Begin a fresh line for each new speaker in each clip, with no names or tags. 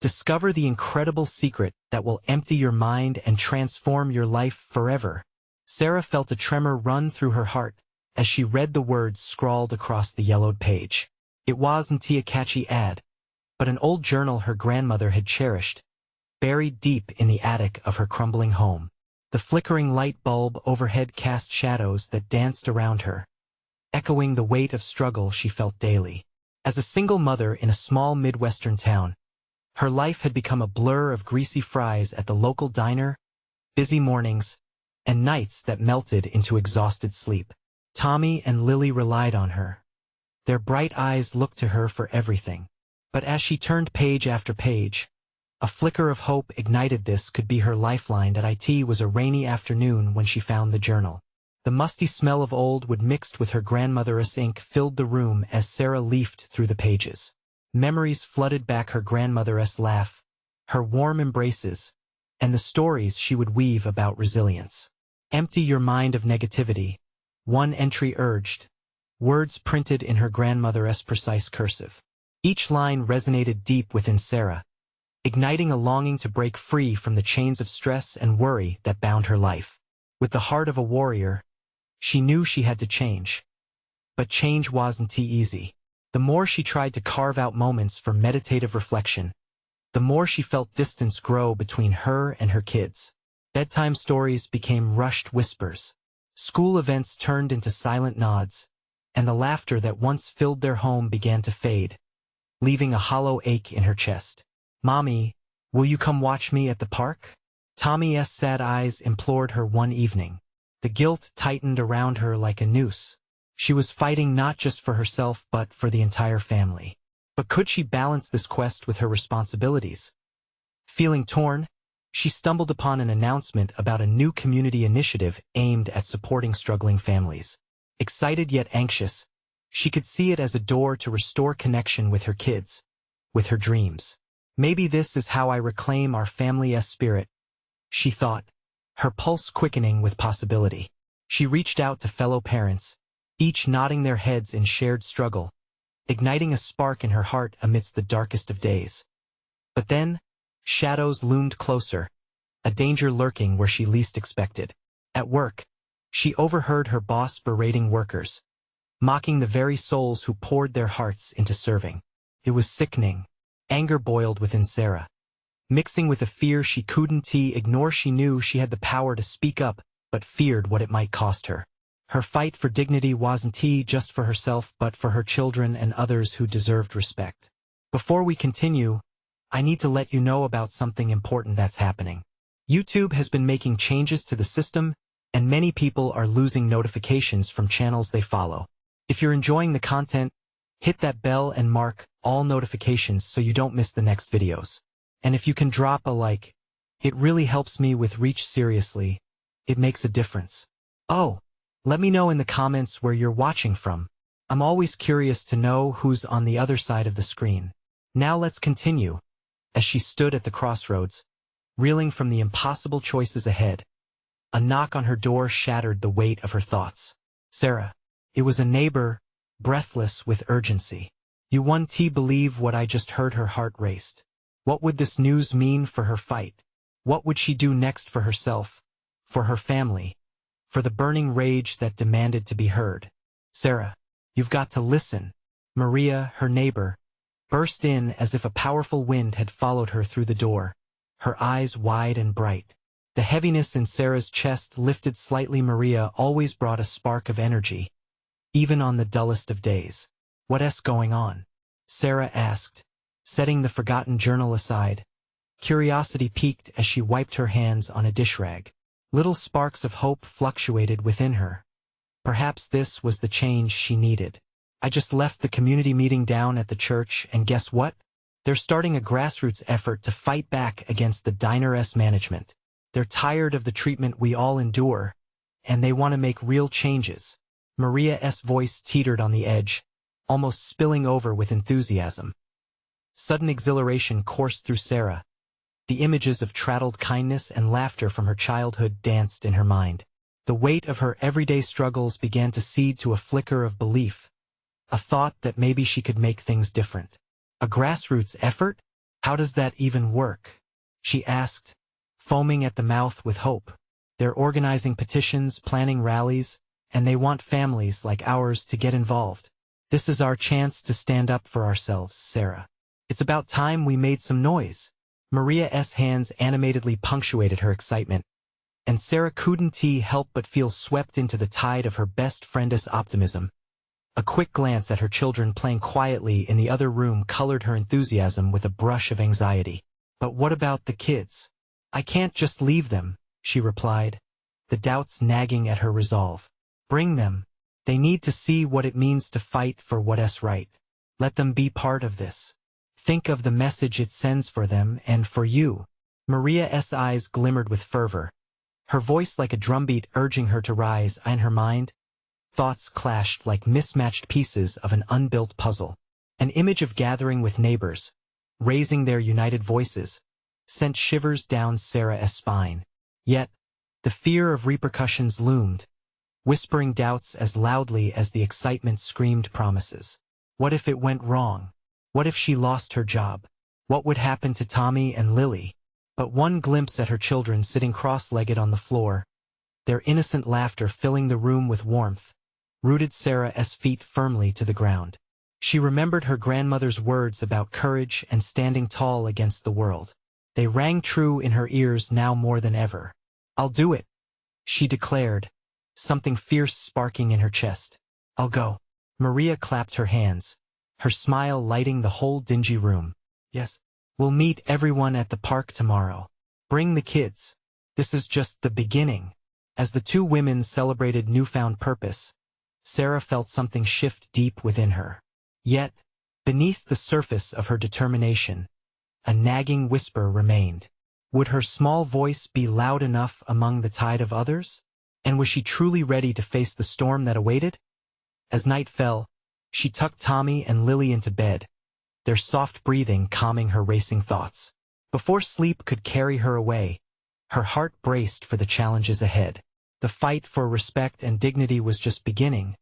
Discover the incredible secret that will empty your mind and transform your life forever. Sarah felt a tremor run through her heart as she read the words scrawled across the yellowed page. It wasn't a catchy ad, but an old journal her grandmother had cherished, buried deep in the attic of her crumbling home. The flickering light bulb overhead cast shadows that danced around her, echoing the weight of struggle she felt daily. As a single mother in a small Midwestern town, her life had become a blur of greasy fries at the local diner, busy mornings, and nights that melted into exhausted sleep. Tommy and Lily relied on her. Their bright eyes looked to her for everything. But as she turned page after page, a flicker of hope ignited. This could be her lifeline. It was a rainy afternoon when she found the journal. The musty smell of old wood mixed with her grandmother's ink filled the room as Sarah leafed through the pages. Memories flooded back: her grandmother's laugh, her warm embraces, and the stories she would weave about resilience. Empty your mind of negativity, one entry urged, words printed in her grandmother's precise cursive. Each line resonated deep within Sarah, igniting a longing to break free from the chains of stress and worry that bound her life. With the heart of a warrior, she knew she had to change. But change wasn't easy. The more she tried to carve out moments for meditative reflection, the more she felt distance grow between her and her kids. Bedtime stories became rushed whispers. School events turned into silent nods, and the laughter that once filled their home began to fade, leaving a hollow ache in her chest. "Mommy, will you come watch me at the park?" Tommy's sad eyes implored her one evening. The guilt tightened around her like a noose. She was fighting not just for herself but for the entire family. But could she balance this quest with her responsibilities? Feeling torn, she stumbled upon an announcement about a new community initiative aimed at supporting struggling families. Excited yet anxious, she could see it as a door to restore connection with her kids, with her dreams. Maybe this is how I reclaim our family's spirit, she thought, her pulse quickening with possibility. She reached out to fellow parents, each nodding their heads in shared struggle, igniting a spark in her heart amidst the darkest of days. But then, shadows loomed closer, a danger lurking where she least expected. At work, she overheard her boss berating workers, mocking the very souls who poured their hearts into serving. It was sickening. Anger boiled within Sarah, mixing with a fear she couldn't ignore. She knew she had the power to speak up, but feared what it might cost her. Her fight for dignity wasn't just for herself but for her children and others who deserved respect. Before we continue, I need to let you know about something important that's happening. YouTube has been making changes to the system, and many people are losing notifications from channels they follow. If you're enjoying the content, hit that bell and mark all notifications so you don't miss the next videos. And if you can drop a like, it really helps me with reach. Seriously, it makes a difference. Oh, let me know in the comments where you're watching from. I'm always curious to know who's on the other side of the screen. Now let's continue. As she stood at the crossroads, reeling from the impossible choices ahead, a knock on her door shattered the weight of her thoughts. Sarah. It was a neighbor, breathless with urgency. You won't believe what I just heard. Her heart raced. What would this news mean for her fight? What would she do next for herself, for her family, for the burning rage that demanded to be heard? Sarah, you've got to listen. Maria, her neighbor, burst in as if a powerful wind had followed her through the door, her eyes wide and bright. The heaviness in Sarah's chest lifted slightly. Maria always brought a spark of energy, even on the dullest of days. What's going on? Sarah asked, setting the forgotten journal aside. Curiosity piqued as she wiped her hands on a dish rag. Little sparks of hope fluctuated within her. Perhaps this was the change she needed. I just left the community meeting down at the church, and guess what? They're starting a grassroots effort to fight back against the diner's management. They're tired of the treatment we all endure, and they want to make real changes. Maria's voice teetered on the edge, almost spilling over with enthusiasm. Sudden exhilaration coursed through Sarah. The images of traddled kindness and laughter from her childhood danced in her mind. The weight of her everyday struggles began to seed to a flicker of belief, a thought that maybe she could make things different. A grassroots effort? How does that even work? She asked, foaming at the mouth with hope. They're organizing petitions, planning rallies, and they want families like ours to get involved. This is our chance to stand up for ourselves, Sarah. It's about time we made some noise. Maria's hands animatedly punctuated her excitement, and Sarah couldn't help but feel swept into the tide of her best friend's optimism. A quick glance at her children playing quietly in the other room colored her enthusiasm with a brush of anxiety. But what about the kids? I can't just leave them, she replied, the doubts nagging at her resolve. Bring them. They need to see what it means to fight for what's right. Let them be part of this. Think of the message it sends for them and for you. Maria's eyes glimmered with fervor, her voice like a drumbeat urging her to rise. In her mind, thoughts clashed like mismatched pieces of an unbuilt puzzle. An image of gathering with neighbors, raising their united voices, sent shivers down Sarah's spine. Yet, the fear of repercussions loomed, whispering doubts as loudly as the excitement screamed promises. What if it went wrong? What if she lost her job? What would happen to Tommy and Lily? But one glimpse at her children sitting cross-legged on the floor, their innocent laughter filling the room with warmth, rooted Sarah's feet firmly to the ground. She remembered her grandmother's words about courage and standing tall against the world. They rang true in her ears now more than ever. I'll do it, she declared, something fierce sparking in her chest. I'll go. Maria clapped her hands, her smile lighting the whole dingy room. Yes, we'll meet everyone at the park tomorrow. Bring the kids. This is just the beginning. As the two women celebrated newfound purpose, Sarah felt something shift deep within her. Yet, beneath the surface of her determination, a nagging whisper remained. Would her small voice be loud enough among the tide of others? And was she truly ready to face the storm that awaited? As night fell, she tucked Tommy and Lily into bed, their soft breathing calming her racing thoughts. Before sleep could carry her away, her heart braced for the challenges ahead. The fight for respect and dignity was just beginning.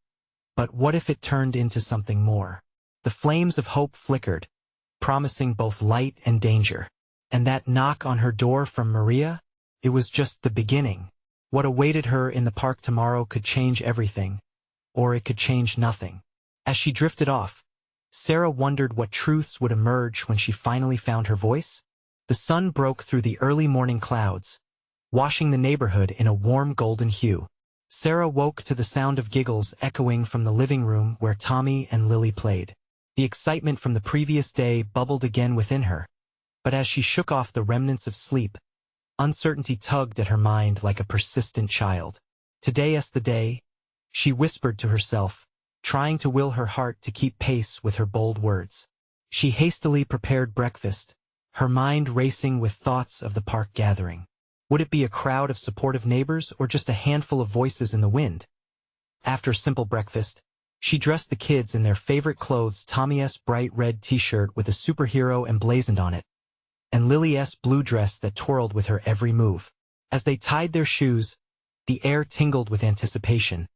But what if it turned into something more? The flames of hope flickered, promising both light and danger. And that knock on her door from Maria? It was just the beginning. What awaited her in the park tomorrow could change everything, or it could change nothing. As she drifted off, Sarah wondered what truths would emerge when she finally found her voice. The sun broke through the early morning clouds, washing the neighborhood in a warm golden hue. Sarah woke to the sound of giggles echoing from the living room where Tommy and Lily played. The excitement from the previous day bubbled again within her, but as she shook off the remnants of sleep, uncertainty tugged at her mind like a persistent child. Today's the day, she whispered to herself, trying to will her heart to keep pace with her bold words. She hastily prepared breakfast, her mind racing with thoughts of the park gathering. Would it be a crowd of supportive neighbors or just a handful of voices in the wind? After a simple breakfast, she dressed the kids in their favorite clothes, Tommy's bright red t-shirt with a superhero emblazoned on it, and Lily's blue dress that twirled with her every move. As they tied their shoes, the air tingled with anticipation,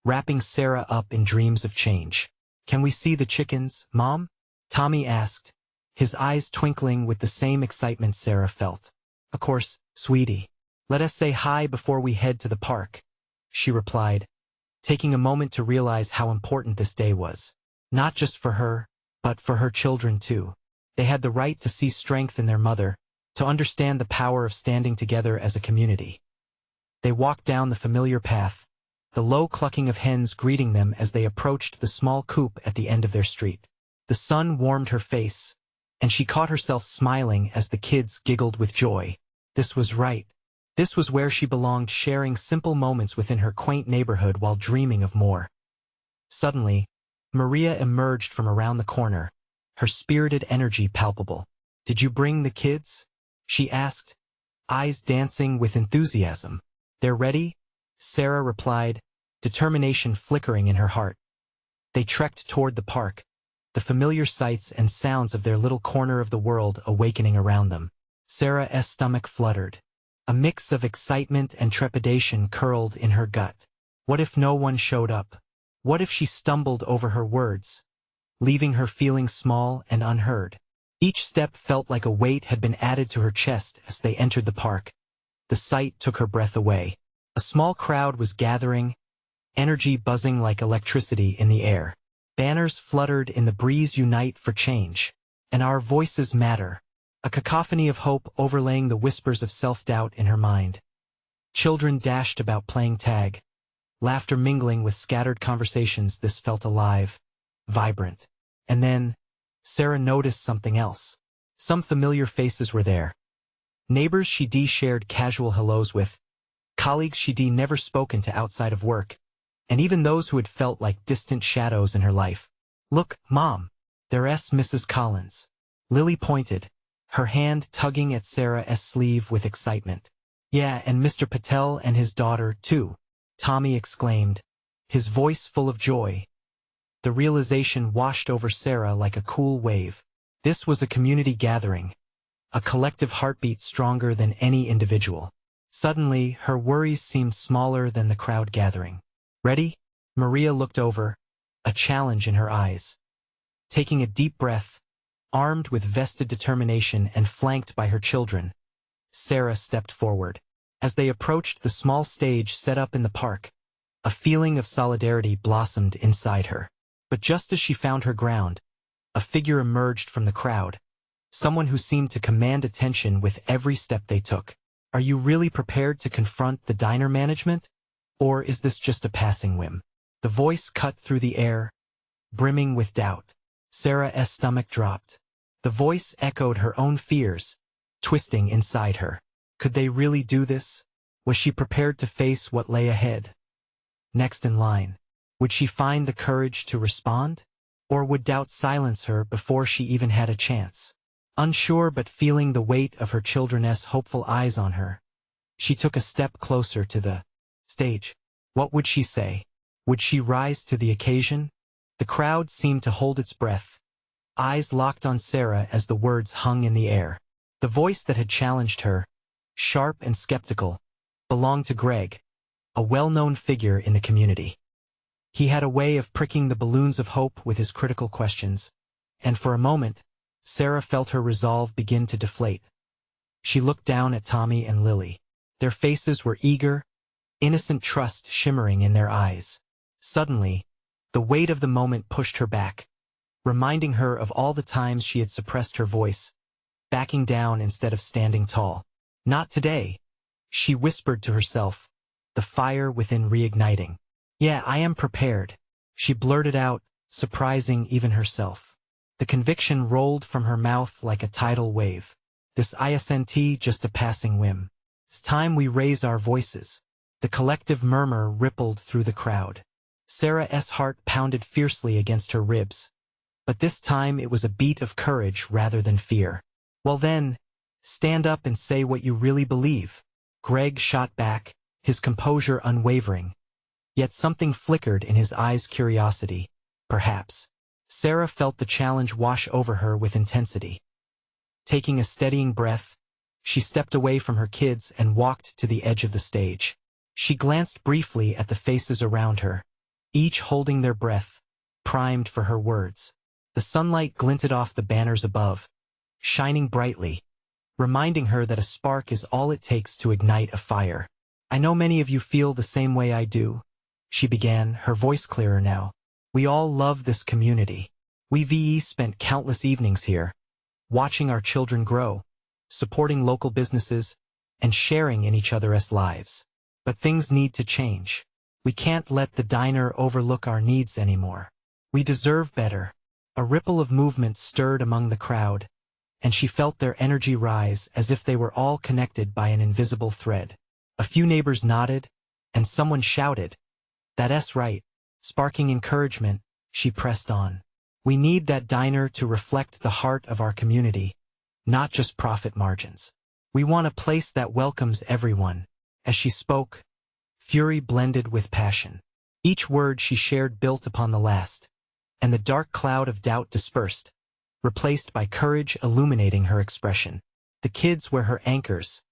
wrapping Sarah up in dreams of change. Can we see the chickens, Mom? Tommy asked, his eyes twinkling with the same excitement Sarah felt. Of course, sweetie. Let us say hi before we head to the park, she replied, taking a moment to realize how important this day was. Not just for her, but for her children too. They had the right to see strength in their mother, to understand the power of standing together as a community. They walked down the familiar path, the low clucking of hens greeting them as they approached the small coop at the end of their street. The sun warmed her face, and she caught herself smiling as the kids giggled with joy. This was right. This was where she belonged, sharing simple moments within her quaint neighborhood while dreaming of more. Suddenly, Maria emerged from around the corner, her spirited energy palpable. Did you bring the kids? She asked, eyes dancing with enthusiasm. They're ready? Sarah replied, determination flickering in her heart. They trekked toward the park, the familiar sights and sounds of their little corner of the world awakening around them. Sarah's stomach fluttered. A mix of excitement and trepidation curled in her gut. What if no one showed up? What if she stumbled over her words, leaving her feeling small and unheard? Each step felt like a weight had been added to her chest as they entered the park. The sight took her breath away. A small crowd was gathering, energy buzzing like electricity in the air. Banners fluttered in the breeze, "Unite for change," and "Our voices matter," a cacophony of hope overlaying the whispers of self-doubt in her mind. Children dashed about playing tag, laughter mingling with scattered conversations. This felt alive, vibrant. And then, Sarah noticed something else. Some familiar faces were there. Neighbors she'd shared casual hellos with, colleagues she'd never spoken to outside of work, and even those who had felt like distant shadows in her life. "Look, Mom, there's Mrs. Collins." Lily pointed, her hand tugging at Sarah's sleeve with excitement. "Yeah, and Mr. Patel and his daughter, too," Tommy exclaimed, his voice full of joy. The realization washed over Sarah like a cool wave. This was a community gathering, a collective heartbeat stronger than any individual. Suddenly, her worries seemed smaller than the crowd gathering. "Ready?" Maria looked over, a challenge in her eyes. Taking a deep breath, armed with vested determination and flanked by her children, Sarah stepped forward. As they approached the small stage set up in the park, a feeling of solidarity blossomed inside her. But just as she found her ground, a figure emerged from the crowd, someone who seemed to command attention with every step they took. "Are you really prepared to confront the diner management? Or is this just a passing whim?" The voice cut through the air, brimming with doubt. Sarah's stomach dropped. The voice echoed her own fears, twisting inside her. Could they really do this? Was she prepared to face what lay ahead? Next in line, would she find the courage to respond? Or would doubt silence her before she even had a chance? Unsure but feeling the weight of her children's hopeful eyes on her, she took a step closer to the stage. What would she say? Would she rise to the occasion? The crowd seemed to hold its breath, eyes locked on Sarah as the words hung in the air. The voice that had challenged her, sharp and skeptical, belonged to Greg, a well-known figure in the community. He had a way of pricking the balloons of hope with his critical questions, and for a moment, Sarah felt her resolve begin to deflate. She looked down at Tommy and Lily. Their faces were eager, innocent trust shimmering in their eyes. Suddenly, the weight of the moment pushed her back, reminding her of all the times she had suppressed her voice, backing down instead of standing tall. "Not today," she whispered to herself, the fire within reigniting. "Yeah, I am prepared," she blurted out, surprising even herself. The conviction rolled from her mouth like a tidal wave. "This isn't just a passing whim. It's time we raise our voices." The collective murmur rippled through the crowd. Sarah's heart pounded fiercely against her ribs, but this time it was a beat of courage rather than fear. "Well then, stand up and say what you really believe," Greg shot back, his composure unwavering. Yet something flickered in his eyes, curiosity, perhaps. Sarah felt the challenge wash over her with intensity. Taking a steadying breath, she stepped away from her kids and walked to the edge of the stage. She glanced briefly at the faces around her, each holding their breath, primed for her words. The sunlight glinted off the banners above, shining brightly, reminding her that a spark is all it takes to ignite a fire. "I know many of you feel the same way I do," she began, her voice clearer now. "We all love this community. We've spent countless evenings here, watching our children grow, supporting local businesses, and sharing in each other's lives. But things need to change. We can't let the diner overlook our needs anymore. We deserve better." A ripple of movement stirred among the crowd, and she felt their energy rise as if they were all connected by an invisible thread. A few neighbors nodded, and someone shouted, "That's right," sparking encouragement. She pressed on. "We need that diner to reflect the heart of our community, not just profit margins. We want a place that welcomes everyone." As she spoke, fury blended with passion. Each word she shared built upon the last, and the dark cloud of doubt dispersed, replaced by courage illuminating her expression. The kids were her anchors,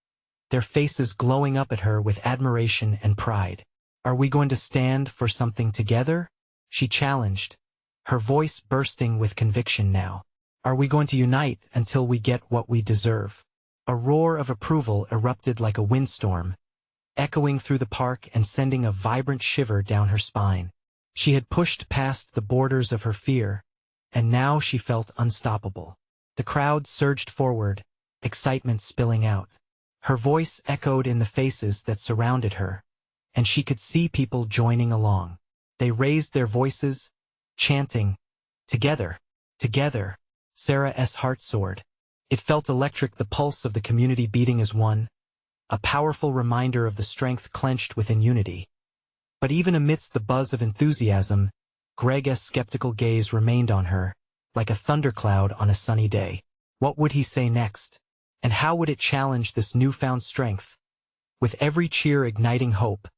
their faces glowing up at her with admiration and pride. "Are we going to stand for something together?" she challenged, her voice bursting with conviction now. Are we going to unite until we get what we deserve? A roar of approval erupted like a windstorm, echoing through the park and sending a vibrant shiver down her spine. She had pushed past the borders of her fear, and now she felt unstoppable. The crowd surged forward, excitement spilling out. Her voice echoed in the faces that surrounded her, and she could see people joining along. They raised their voices, chanting, "Together, together." Sarah's heart soared. It felt electric, the pulse of the community beating as one, a powerful reminder of the strength clenched within unity. But even amidst the buzz of enthusiasm, Greg's skeptical gaze remained on her, like a thundercloud on a sunny day. What would he say next? And how would it challenge this newfound strength? With every cheer igniting hope,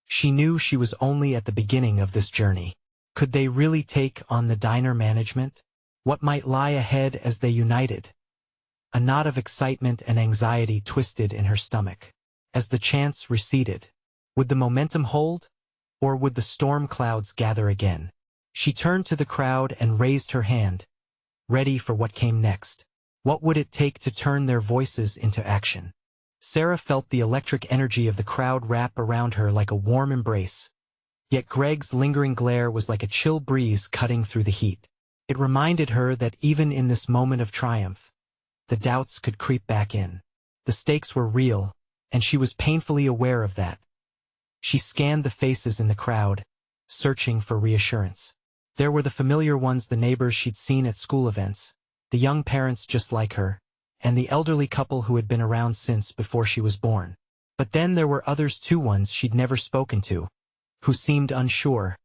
she knew she was only at the beginning of this journey. Could they really take on the diner management? What might lie ahead as they united? A knot of excitement and anxiety twisted in her stomach. As the chants receded, would the momentum hold? Or would the storm clouds gather again? She turned to the crowd and raised her hand, ready for what came next. What would it take to turn their voices into action? Sarah felt the electric energy of the crowd wrap around her like a warm embrace. Yet Greg's lingering glare was like a chill breeze cutting through the heat. It reminded her that even in this moment of triumph, the doubts could creep back in. The stakes were real, and she was painfully aware of that. She scanned the faces in the crowd, searching for reassurance. There were the familiar ones, the neighbors she'd seen at school events, the young parents just like her, and the elderly couple who had been around since before she was born. But then there were others too, ones she'd never spoken to, who seemed unsure,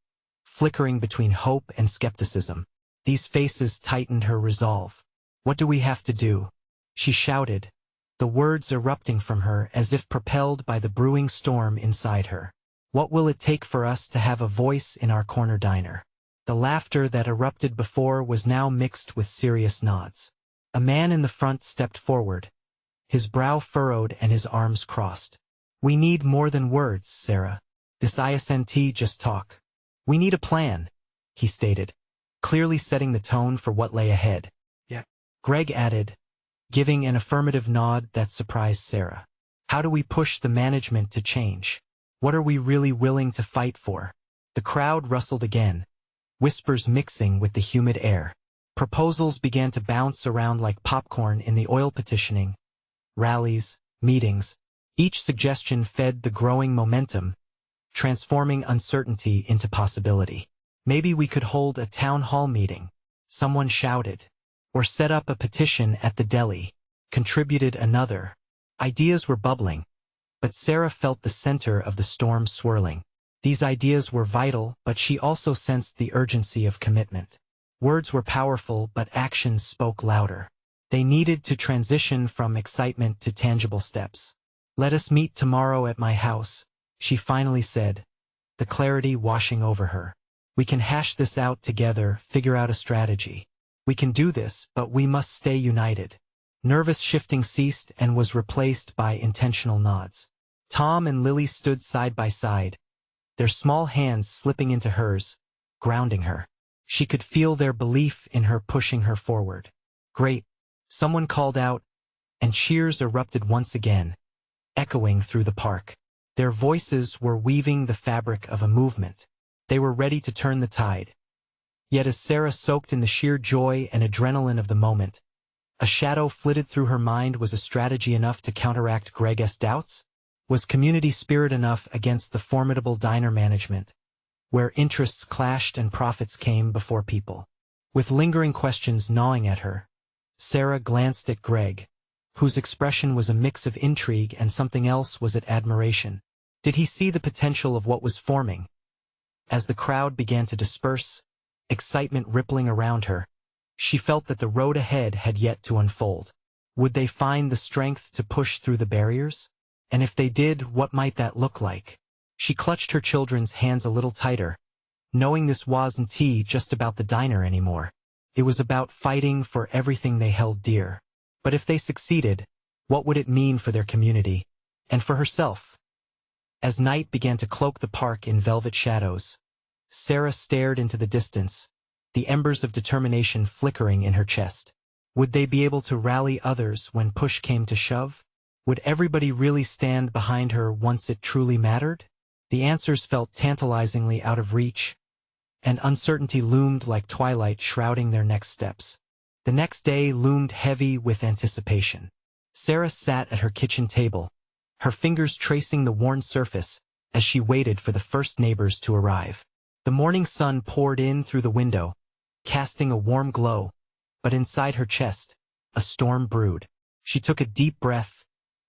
flickering between hope and skepticism. These faces tightened her resolve. "What do we have to do?" she shouted, the words erupting from her as if propelled by the brewing storm inside her. "What will it take for us to have a voice in our corner diner?" The laughter that erupted before was now mixed with serious nods. A man in the front stepped forward, his brow furrowed and his arms crossed. "We need more than words, Sarah. This isn't just talk. We need a plan," he stated, clearly setting the tone for what lay ahead. "Yeah," Greg added, giving an affirmative nod that surprised Sarah. "How do we push the management to change? What are we really willing to fight for?" The crowd rustled again, whispers mixing with the humid air. Proposals began to bounce around like popcorn in the oil petitioning, rallies, meetings. Each suggestion fed the growing momentum, transforming uncertainty into possibility. "Maybe we could hold a town hall meeting," someone shouted. "Or set up a petition at the deli," contributed another. Ideas were bubbling, but Sarah felt the center of the storm swirling. These ideas were vital, but she also sensed the urgency of commitment. Words were powerful, but actions spoke louder. They needed to transition from excitement to tangible steps. "Let us meet tomorrow at my house," she finally said, the clarity washing over her. "We can hash this out together, figure out a strategy. We can do this, but we must stay united." Nervous shifting ceased and was replaced by intentional nods. Tom and Lily stood side by side, their small hands slipping into hers, grounding her. She could feel their belief in her pushing her forward. "Great," someone called out, and cheers erupted once again, echoing through the park. Their voices were weaving the fabric of a movement. They were ready to turn the tide. Yet as Sarah soaked in the sheer joy and adrenaline of the moment, a shadow flitted through her mind. Was a strategy enough to counteract Greg's doubts? Was community spirit enough against the formidable diner management, where interests clashed and profits came before people? With lingering questions gnawing at her, Sarah glanced at Greg, whose expression was a mix of intrigue and something else. Was it admiration? Did he see the potential of what was forming? As the crowd began to disperse, excitement rippling around her, she felt that the road ahead had yet to unfold. Would they find the strength to push through the barriers? And if they did, what might that look like? She clutched her children's hands a little tighter, knowing this wasn't just about the diner anymore. It was about fighting for everything they held dear. But if they succeeded, what would it mean for their community? And for herself? As night began to cloak the park in velvet shadows, Sarah stared into the distance, the embers of determination flickering in her chest. Would they be able to rally others when push came to shove? Would everybody really stand behind her once it truly mattered? The answers felt tantalizingly out of reach, and uncertainty loomed like twilight shrouding their next steps. The next day loomed heavy with anticipation. Sarah sat at her kitchen table, her fingers tracing the worn surface as she waited for the first neighbors to arrive. The morning sun poured in through the window, casting a warm glow, but inside her chest, a storm brewed. She took a deep breath,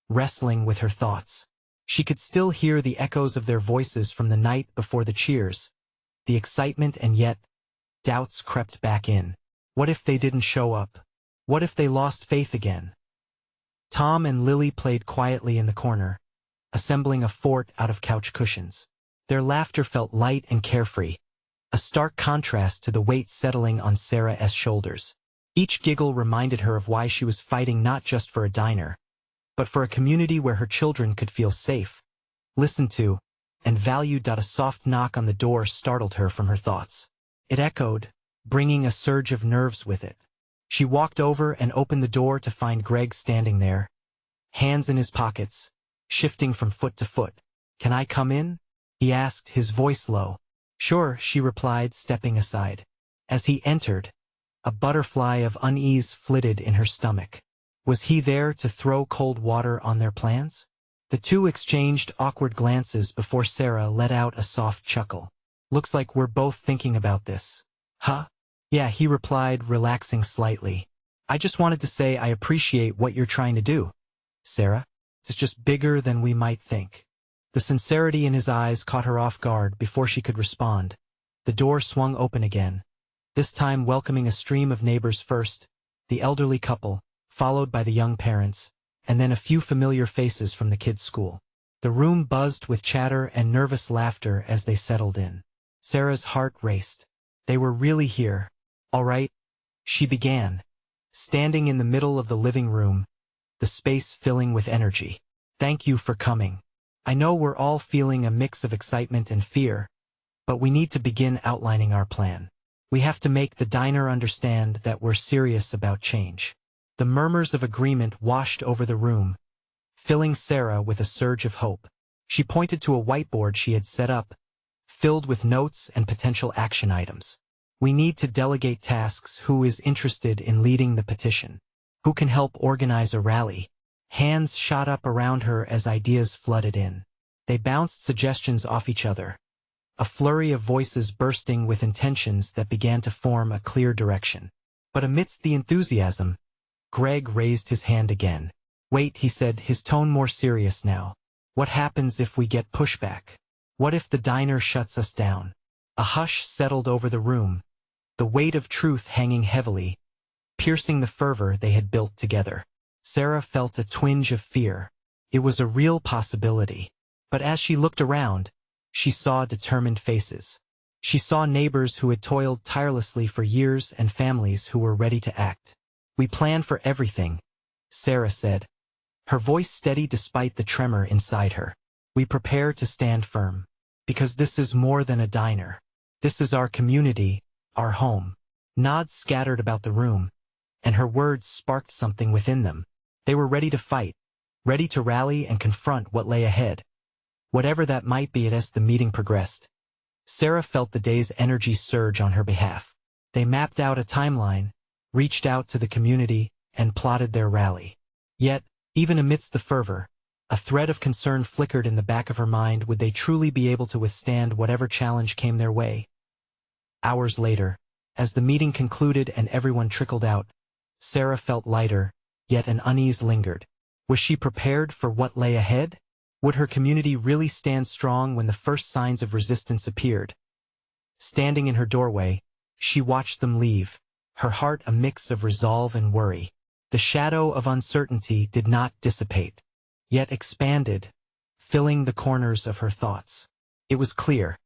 wrestling with her thoughts. She could still hear the echoes of their voices from the night before the cheers, the excitement, and yet, doubts crept back in. What if they didn't show up? What if they lost faith again? Tom and Lily played quietly in the corner, assembling a fort out of couch cushions. Their laughter felt light and carefree, a stark contrast to the weight settling on Sarah's shoulders. Each giggle reminded her of why she was fighting not just for a diner, but for a community where her children could feel safe, listened to, and valued. A soft knock on the door startled her from her thoughts. It echoed, bringing a surge of nerves with it. She walked over and opened the door to find Greg standing there, hands in his pockets, shifting from foot to foot. "Can I come in?" he asked, his voice low. "Sure," she replied, stepping aside. As he entered, a butterfly of unease flitted in her stomach. Was he there to throw cold water on their plans? The two exchanged awkward glances before Sarah let out a soft chuckle. "Looks like we're both thinking about this." "Huh?" "Yeah," he replied, relaxing slightly. "I just wanted to say I appreciate what you're trying to do, Sarah. It's just bigger than we might think." The sincerity in his eyes caught her off guard before she could respond. The door swung open again, this time welcoming a stream of neighbors. First, the elderly couple, followed by the young parents, and then a few familiar faces from the kids' school. The room buzzed with chatter and nervous laughter as they settled in. Sarah's heart raced. They were really here. "All right," she began, standing in the middle of the living room, the space filling with energy. "Thank you for coming. I know we're all feeling a mix of excitement and fear, but we need to begin outlining our plan. We have to make the diner understand that we're serious about change." The murmurs of agreement washed over the room, filling Sarah with a surge of hope. She pointed to a whiteboard she had set up, filled with notes and potential action items. "We need to delegate tasks. Who is interested in leading the petition? Who can help organize a rally?" Hands shot up around her as ideas flooded in. They bounced suggestions off each other, a flurry of voices bursting with intentions that began to form a clear direction. But amidst the enthusiasm, Greg raised his hand again. "Wait," he said, his tone more serious now. "What happens if we get pushback? What if the diner shuts us down?" A hush settled over the room, the weight of truth hanging heavily, piercing the fervor they had built together. Sarah felt a twinge of fear. It was a real possibility. But as she looked around, she saw determined faces. She saw neighbors who had toiled tirelessly for years and families who were ready to act. "We plan for everything," Sarah said, her voice steady despite the tremor inside her. "We prepare to stand firm. Because this is more than a diner. This is our community, our home." Nods scattered about the room, and her words sparked something within them. They were ready to fight, ready to rally and confront what lay ahead, whatever that might be. As the meeting progressed, Sarah felt the day's energy surge on her behalf. They mapped out a timeline, reached out to the community, and plotted their rally. Yet, even amidst the fervor, a thread of concern flickered in the back of her mind. Would they truly be able to withstand whatever challenge came their way? Hours later, as the meeting concluded and everyone trickled out, Sarah felt lighter, yet an unease lingered. Was she prepared for what lay ahead? Would her community really stand strong when the first signs of resistance appeared? Standing in her doorway, she watched them leave, her heart a mix of resolve and worry. The shadow of uncertainty did not dissipate, yet expanded, filling the corners of her thoughts. It was clear.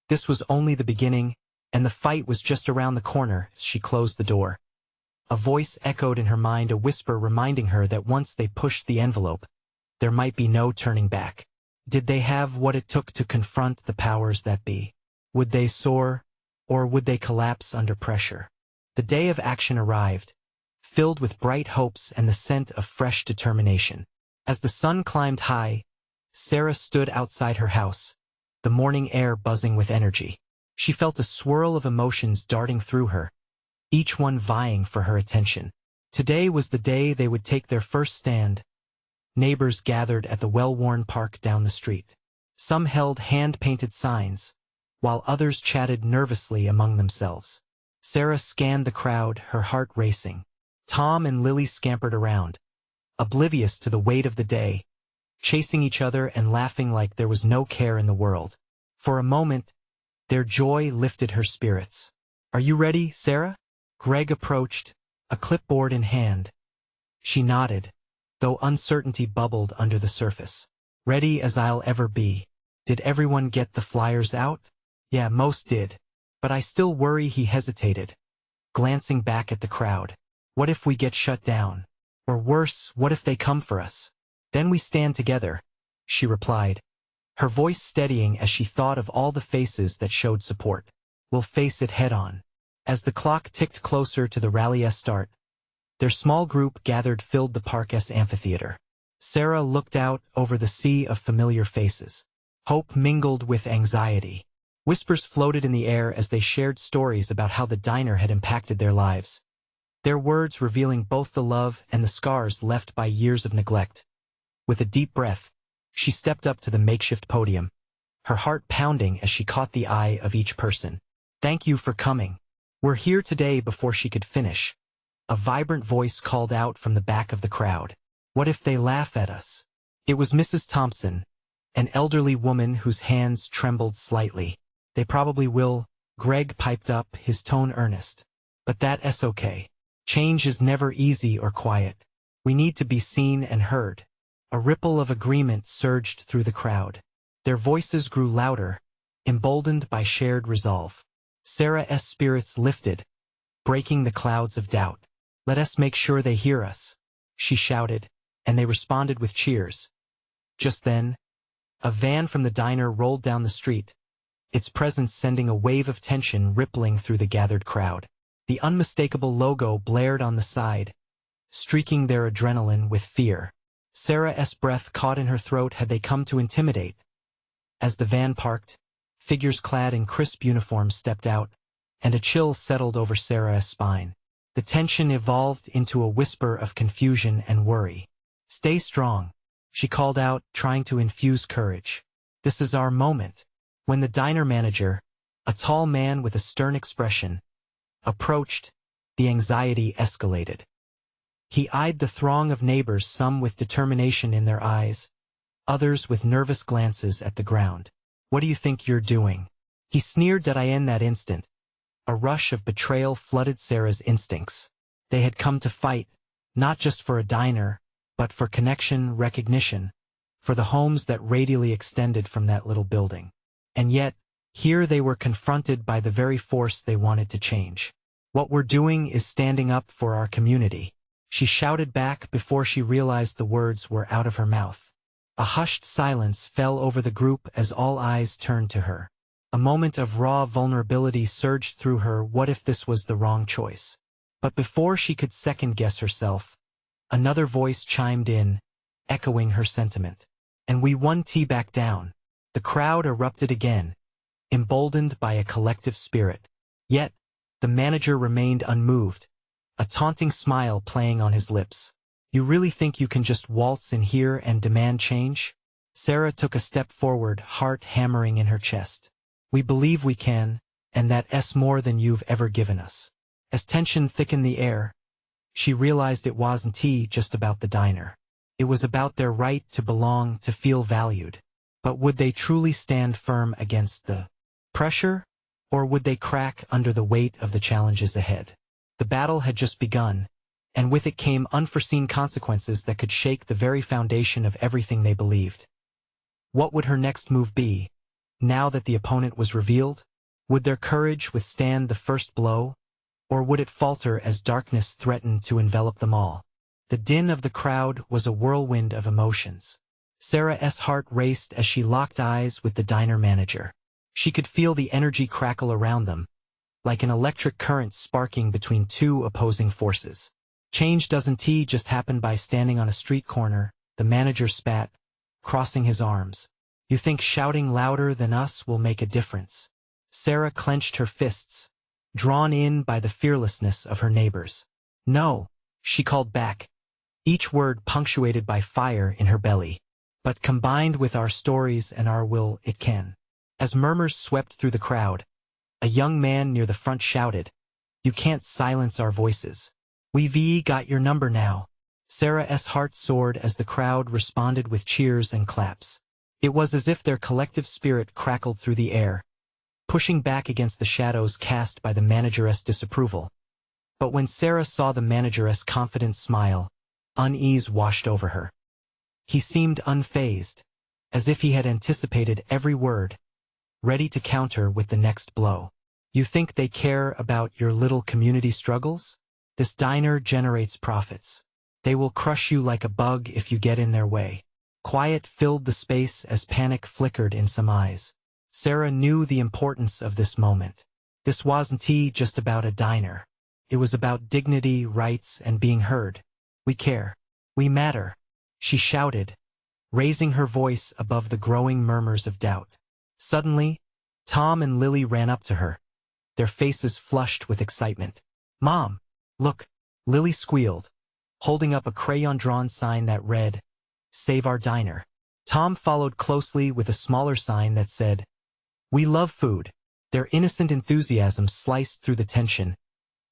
This was only the beginning, and the fight was just around the corner. As she closed the door, a voice echoed in her mind, a whisper reminding her that once they pushed the envelope, there might be no turning back. Did they have what it took to confront the powers that be? Would they soar, or would they collapse under pressure? The day of action arrived, filled with bright hopes and the scent of fresh determination. As the sun climbed high, Sarah stood outside her house, the morning air buzzing with energy. She felt a swirl of emotions darting through her, each one vying for her attention. Today was the day they would take their first stand. Neighbors gathered at the well-worn park down the street. Some held hand-painted signs, while others chatted nervously among themselves. Sarah scanned the crowd, her heart racing. Tom and Lily scampered around, oblivious to the weight of the day, chasing each other and laughing like there was no care in the world. For a moment, their joy lifted her spirits. "Are you ready, Sarah?" Greg approached, a clipboard in hand. She nodded, though uncertainty bubbled under the surface. "Ready as I'll ever be." "Did everyone get the flyers out?" "Yeah, most did. But I still worry," he hesitated, glancing back at the crowd. "What if we get shut down? Or worse, what if they come for us?" "Then we stand together," she replied, her voice steadying as she thought of all the faces that showed support. "We'll face it head-on." As the clock ticked closer to the rally's start, their small group gathered filled the park's amphitheater. Sarah looked out over the sea of familiar faces. Hope mingled with anxiety. Whispers floated in the air as they shared stories about how the diner had impacted their lives, their words revealing both the love and the scars left by years of neglect. With a deep breath, she stepped up to the makeshift podium, her heart pounding as she caught the eye of each person. "Thank you for coming. We're here today." Before she could finish, a vibrant voice called out from the back of the crowd. "What if they laugh at us?" It was Mrs. Thompson, an elderly woman whose hands trembled slightly. "They probably will," Greg piped up, his tone earnest. "But that's okay. Change is never easy or quiet. We need to be seen and heard." A ripple of agreement surged through the crowd. Their voices grew louder, emboldened by shared resolve. Sarah's spirits lifted, breaking the clouds of doubt. "Let us make sure they hear us," she shouted, and they responded with cheers. Just then, a van from the diner rolled down the street, its presence sending a wave of tension rippling through the gathered crowd. The unmistakable logo blared on the side, streaking their adrenaline with fear. Sarah's breath caught in her throat. Had they come to intimidate? As the van parked, figures clad in crisp uniforms stepped out, and a chill settled over Sarah's spine. The tension evolved into a whisper of confusion and worry. "Stay strong," she called out, trying to infuse courage. "This is our moment." When the diner manager, a tall man with a stern expression, approached, the anxiety escalated. He eyed the throng of neighbors, some with determination in their eyes, others with nervous glances at the ground. "What do you think you're doing?" he sneered at in that instant. A rush of betrayal flooded Sarah's instincts. They had come to fight, not just for a diner, but for connection, recognition, for the homes that radially extended from that little building. And yet, here they were confronted by the very force they wanted to change. "What we're doing is standing up for our community," she shouted back before she realized the words were out of her mouth. A hushed silence fell over the group as all eyes turned to her. A moment of raw vulnerability surged through her. What if this was the wrong choice? But before she could second-guess herself, another voice chimed in, echoing her sentiment. "And we won T back down." The crowd erupted again, emboldened by a collective spirit. Yet, the manager remained unmoved, a taunting smile playing on his lips. "You really think you can just waltz in here and demand change?" Sarah took a step forward, heart hammering in her chest. "We believe we can, and that's more than you've ever given us." As tension thickened the air, she realized it wasn't just about the diner. It was about their right to belong, to feel valued. But would they truly stand firm against the pressure, or would they crack under the weight of the challenges ahead? The battle had just begun, and with it came unforeseen consequences that could shake the very foundation of everything they believed. What would her next move be, now that the opponent was revealed? Would their courage withstand the first blow, or would it falter as darkness threatened to envelop them all? The din of the crowd was a whirlwind of emotions. Sarah's heart raced as she locked eyes with the diner manager. She could feel the energy crackle around them, like an electric current sparking between two opposing forces. Change doesn't just happen by standing on a street corner, the manager spat, crossing his arms. You think shouting louder than us will make a difference? Sarah clenched her fists, drawn in by the fearlessness of her neighbors. No, she called back, each word punctuated by fire in her belly. But combined with our stories and our will, it can. As murmurs swept through the crowd, a young man near the front shouted, "You can't silence our voices. We've got your number now." Sarah's heart soared as the crowd responded with cheers and claps. It was as if their collective spirit crackled through the air, pushing back against the shadows cast by the manager's disapproval. But when Sarah saw the manager's confident smile, unease washed over her. He seemed unfazed, as if he had anticipated every word, ready to counter with the next blow. You think they care about your little community struggles? This diner generates profits. They will crush you like a bug if you get in their way. Quiet filled the space as panic flickered in some eyes. Sarah knew the importance of this moment. This wasn't just about a diner. It was about dignity, rights, and being heard. We care. We matter, she shouted, raising her voice above the growing murmurs of doubt. Suddenly, Tom and Lily ran up to her, their faces flushed with excitement. "Mom, look," Lily squealed, holding up a crayon-drawn sign that read, "Save our diner." Tom followed closely with a smaller sign that said, "We love food." Their innocent enthusiasm sliced through the tension,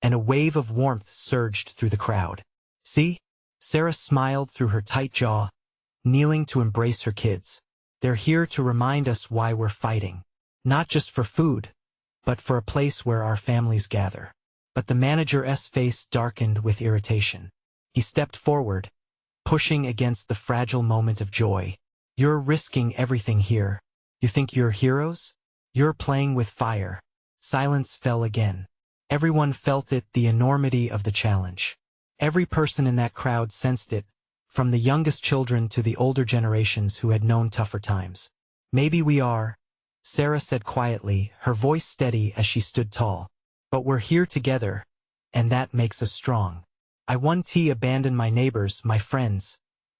and a wave of warmth surged through the crowd. "See?" Sarah smiled through her tight jaw, kneeling to embrace her kids. "They're here to remind us why we're fighting. Not just for food, but for a place where our families gather." But the manager's face darkened with irritation. He stepped forward, pushing against the fragile moment of joy. "You're risking everything here. You think you're heroes? You're playing with fire." Silence fell again. Everyone felt it, the enormity of the challenge. Every person in that crowd sensed it, from the youngest children to the older generations who had known tougher times. "Maybe we are," Sarah said quietly, her voice steady as she stood tall. "But we're here together, and that makes us strong. I won't abandon my neighbors, my friends,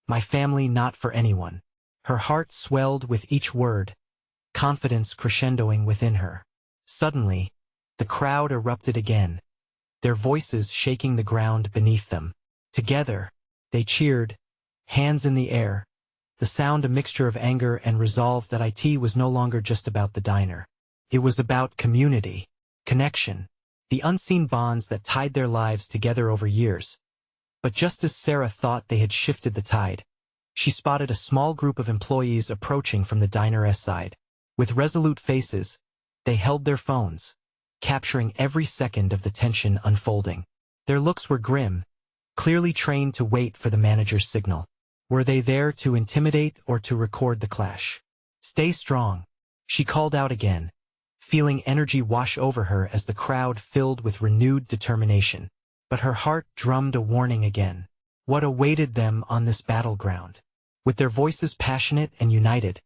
my family, not for anyone." Her heart swelled with each word, confidence crescendoing within her. Suddenly, the crowd erupted again, their voices shaking the ground beneath them. Together, they cheered, hands in the air, the sound a mixture of anger and resolve that it was no longer just about the diner. It was about community, connection, the unseen bonds that tied their lives together over years. But just as Sarah thought they had shifted the tide, she spotted a small group of employees approaching from the diner's side. With resolute faces, they held their phones, capturing every second of the tension unfolding. Their looks were grim, clearly trained to wait for the manager's signal. Were they there to intimidate or to record the clash? "Stay strong," she called out again, feeling energy wash over her as the crowd filled with renewed determination. But her heart drummed a warning again. What awaited them on this battleground? With their voices passionate and united,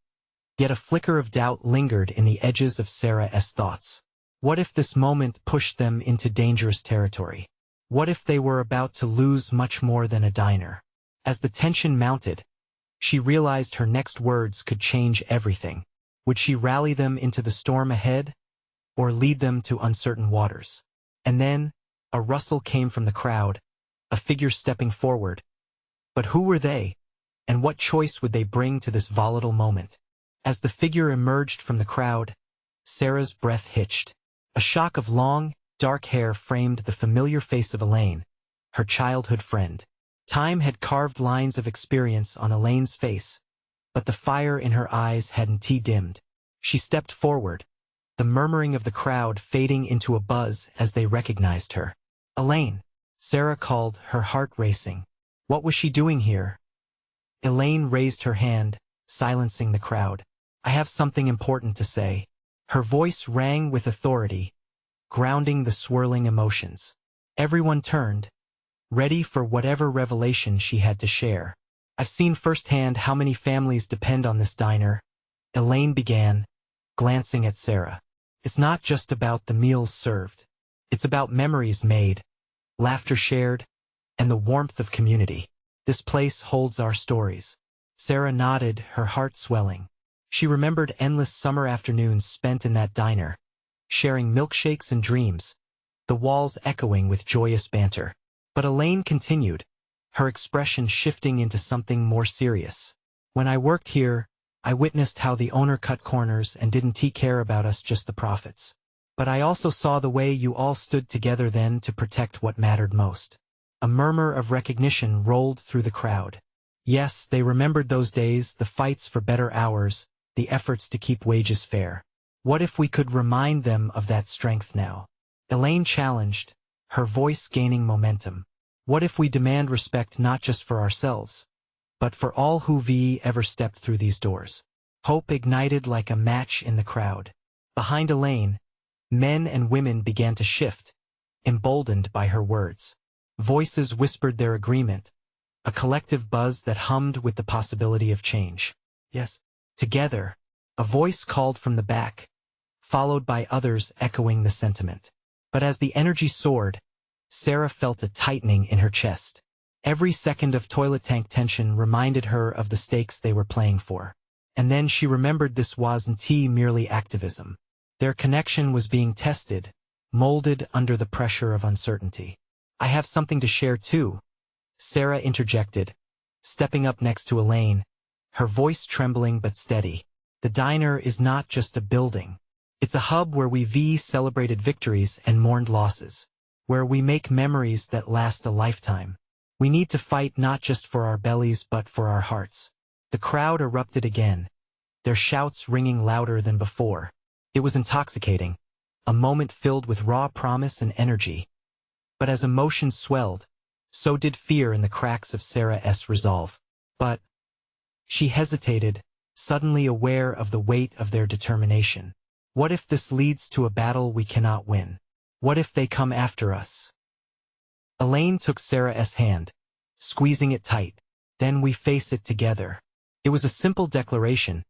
yet a flicker of doubt lingered in the edges of Sarah's thoughts. What if this moment pushed them into dangerous territory? What if they were about to lose much more than a diner? As the tension mounted, she realized her next words could change everything. Would she rally them into the storm ahead, or lead them to uncertain waters? And then, a rustle came from the crowd, a figure stepping forward. But who were they, and what choice would they bring to this volatile moment? As the figure emerged from the crowd, Sarah's breath hitched. A shock of long, dark hair framed the familiar face of Elaine, her childhood friend. Time had carved lines of experience on Elaine's face, but the fire in her eyes hadn't dimmed. She stepped forward, the murmuring of the crowd fading into a buzz as they recognized her. "Elaine," Sarah called, her heart racing. What was she doing here? Elaine raised her hand, silencing the crowd. "I have something important to say." Her voice rang with authority, grounding the swirling emotions. Everyone turned, ready for whatever revelation she had to share. "I've seen firsthand how many families depend on this diner," Elaine began, glancing at Sarah. "It's not just about the meals served. It's about memories made, laughter shared, and the warmth of community. This place holds our stories. Sarah nodded, her heart swelling. She remembered endless summer afternoons spent in that diner, sharing milkshakes and dreams, the walls echoing with joyous banter. But Elaine continued, her expression shifting into something more serious. When I worked here, I witnessed how the owner cut corners and didn't care about us, just the profits. But I also saw the way you all stood together then to protect what mattered most. A murmur of recognition rolled through the crowd. Yes, they remembered those days, the fights for better hours, the efforts to keep wages fair. What if we could remind them of that strength now? Elaine challenged, her voice gaining momentum. What if we demand respect not just for ourselves, but for all who've ever stepped through these doors? Hope ignited like a match in the crowd. Behind Elaine, men and women began to shift, emboldened by her words. Voices whispered their agreement, a collective buzz that hummed with the possibility of change. Yes. Together, a voice called from the back, followed by others echoing the sentiment. But as the energy soared, Sarah felt a tightening in her chest. Every second of toilet tank tension reminded her of the stakes they were playing for. And then she remembered this wasn't merely activism. Their connection was being tested, molded under the pressure of uncertainty. I have something to share too, Sarah interjected, stepping up next to Elaine, her voice trembling but steady. The diner is not just a building. It's a hub where we celebrated victories and mourned losses, where we make memories that last a lifetime. We need to fight not just for our bellies but for our hearts. The crowd erupted again, their shouts ringing louder than before. It was intoxicating, a moment filled with raw promise and energy. But as emotions swelled, so did fear in the cracks of Sarah's resolve. But she hesitated, suddenly aware of the weight of their determination. What if this leads to a battle we cannot win? What if they come after us? Elaine took Sarah's hand, squeezing it tight. Then we face it together. It was a simple declaration,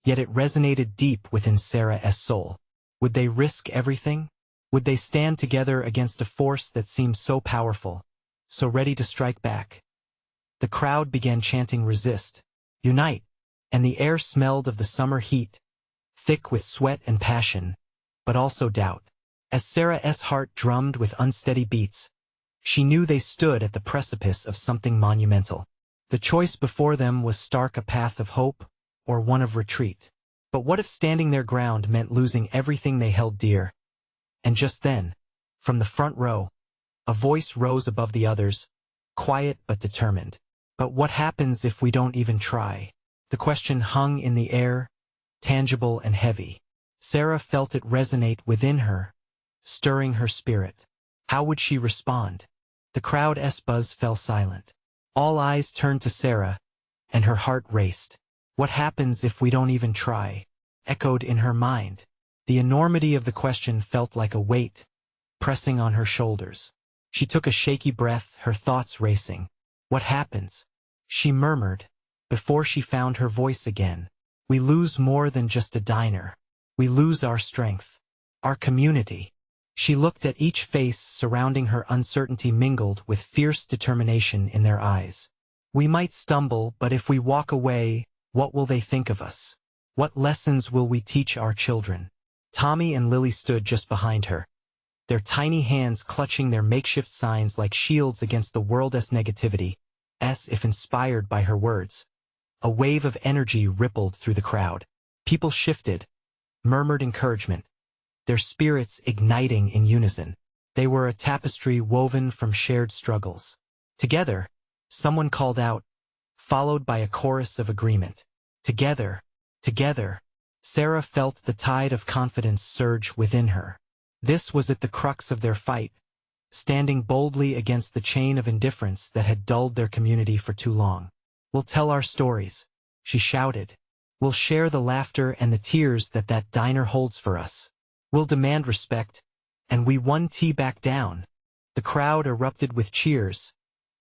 yet it resonated deep within Sarah's soul. Would they risk everything? Would they stand together against a force that seemed so powerful, so ready to strike back? The crowd began chanting resist, unite, and the air smelled of the summer heat, thick with sweat and passion, but also doubt. As Sarah's heart drummed with unsteady beats, she knew they stood at the precipice of something monumental. The choice before them was stark: a path of hope or one of retreat. But what if standing their ground meant losing everything they held dear? And just then, from the front row, a voice rose above the others, quiet but determined. But what happens if we don't even try? The question hung in the air, tangible and heavy. Sarah felt it resonate within her, stirring her spirit. How would she respond? The crowd's buzz fell silent. All eyes turned to Sarah, and her heart raced. What happens if we don't even try? Echoed in her mind. The enormity of the question felt like a weight, pressing on her shoulders. She took a shaky breath, her thoughts racing. What happens? She murmured, before she found her voice again. We lose more than just a diner. We lose our strength, our community. She looked at each face surrounding her, uncertainty mingled with fierce determination in their eyes. We might stumble, but if we walk away, what will they think of us? What lessons will we teach our children? Tommy and Lily stood just behind her, their tiny hands clutching their makeshift signs like shields against the world's negativity. As if inspired by her words, a wave of energy rippled through the crowd. People shifted, murmured encouragement, their spirits igniting in unison. They were a tapestry woven from shared struggles. Together, someone called out, followed by a chorus of agreement. Together, together. Sarah felt the tide of confidence surge within her. This was at the crux of their fight, standing boldly against the chain of indifference that had dulled their community for too long. We'll tell our stories, she shouted. We'll share the laughter and the tears that diner holds for us. We'll demand respect, and we won't back down. The crowd erupted with cheers,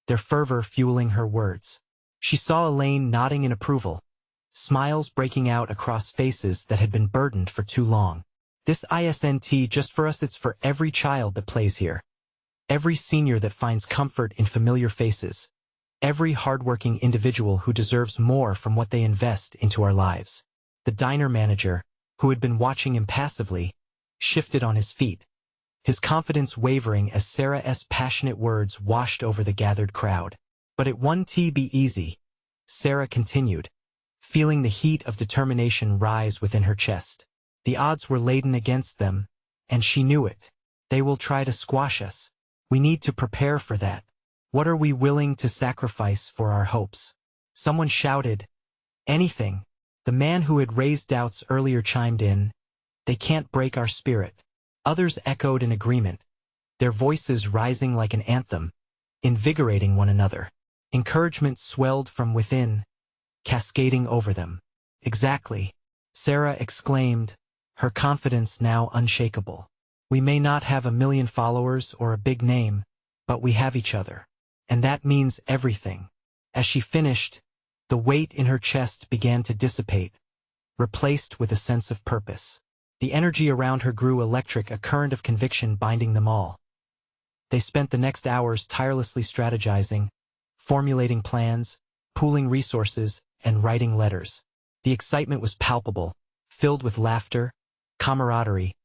their fervor fueling her words. She saw Elaine nodding in approval, smiles breaking out across faces that had been burdened for too long. This isn't just for us, it's for every child that plays here. every senior that finds comfort in familiar faces, every hardworking individual who deserves more from what they invest into our lives. The diner manager, who had been watching impassively, shifted on his feet, his confidence wavering as Sarah's passionate words washed over the gathered crowd. But it won't be easy, Sarah continued, feeling the heat of determination rise within her chest. The odds were laden against them, and she knew it. They will try to squash us. We need to prepare for that. What are we willing to sacrifice for our hopes? Someone shouted, anything. The man who had raised doubts earlier chimed in, they can't break our spirit. Others echoed in agreement, their voices rising like an anthem, invigorating one another. Encouragement swelled from within, cascading over them. Exactly, Sarah exclaimed, her confidence now unshakable. We may not have 1,000,000 followers or a big name, but we have each other. And that means everything. As she finished, the weight in her chest began to dissipate, replaced with a sense of purpose. The energy around her grew electric, a current of conviction binding them all. They spent the next hours tirelessly strategizing, formulating plans, pooling resources, and writing letters. The excitement was palpable, filled with laughter, camaraderie,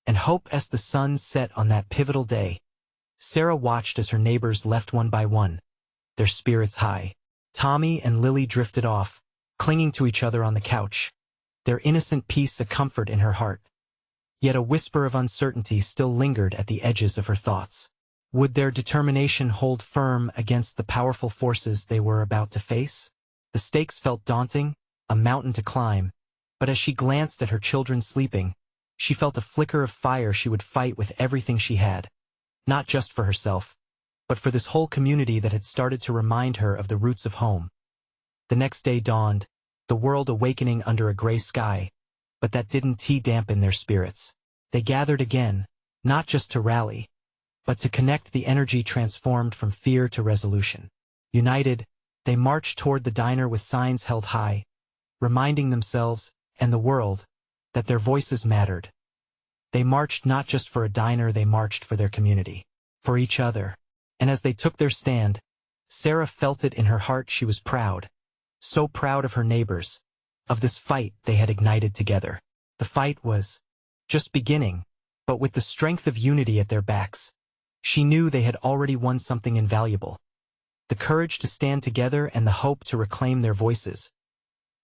and hope as the sun set on that pivotal day. Sarah watched as her neighbors left one by one, their spirits high. Tommy and Lily drifted off, clinging to each other on the couch, their innocent peace a comfort in her heart. Yet a whisper of uncertainty still lingered at the edges of her thoughts. Would their determination hold firm against the powerful forces they were about to face? The stakes felt daunting, a mountain to climb, but as she glanced at her children sleeping, she felt a flicker of fire she would fight with everything she had. Not just for herself, but for this whole community that had started to remind her of the roots of home. The next day dawned, the world awakening under a gray sky, but that didn't dampen their spirits. They gathered again, not just to rally, but to connect the energy transformed from fear to resolution. United, they marched toward the diner with signs held high, reminding themselves, and the world, that their voices mattered. They marched not just for a diner, they marched for their community, for each other. And as they took their stand, Sarah felt it in her heart. She was proud, so proud of her neighbors, of this fight they had ignited together. The fight was just beginning, but with the strength of unity at their backs, she knew they had already won something invaluable. The courage to stand together and the hope to reclaim their voices.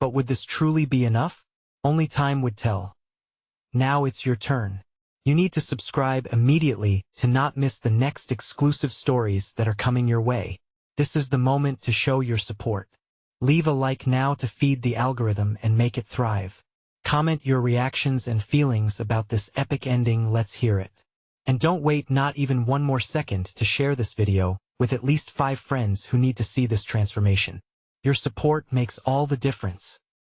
But would this truly be enough? Only time would tell. Now it's your turn. You need to subscribe immediately to not miss the next exclusive stories that are coming your way. This is the moment to show your support. Leave a like now to feed the algorithm and make it thrive. Comment your reactions and feelings about this epic ending. Let's hear it. And don't wait not even one more second to share this video with at least 5 friends who need to see this transformation. Your support makes all the difference.